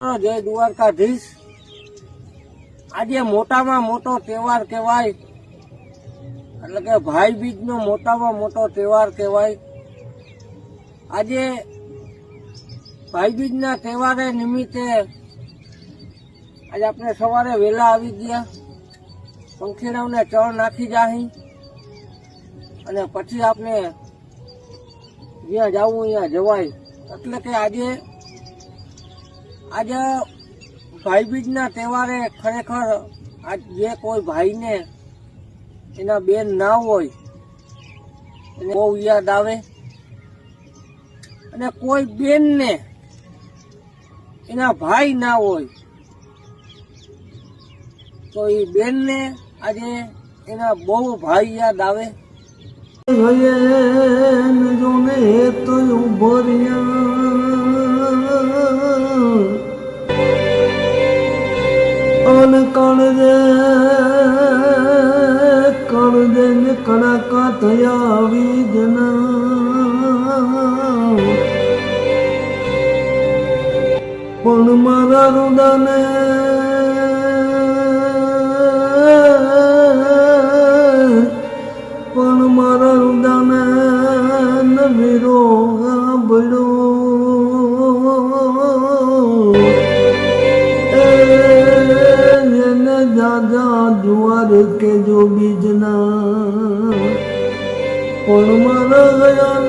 જય દ્વારકાધીશ। આજે મોટામાં મોટો તહેવાર કહેવાય, એટલે કે ભાઈ બીજ નો મોટામાં મોટો તહેવાર કહેવાય। આજે ભાઈ બીજ ના તહેવારે નિમિત્તે આજે આપણે સવારે વહેલા આવી ગયા, પંખીડાઓને ચણ નાખી જાહી અને પછી આપણે જ્યાં જવું ત્યાં જવાય। એટલે કે આજે ભાઈ બીજ ના તહેવારે ખરેખર આજ જે કોઈ ભાઈને એના બેન ના હોય એને બહુ યાદ આવે, અને કોઈ બેન ને એના ભાઈ ના હોય તો એ બેન ને આજે એના બહુ ભાઈ યાદ આવે। કણદે ને કડાકા થયા આવી જના, પણ મારા રૂડાને નવીરો બળો દાદા જુવાર કે જો બીજના, પણ મારા ગયા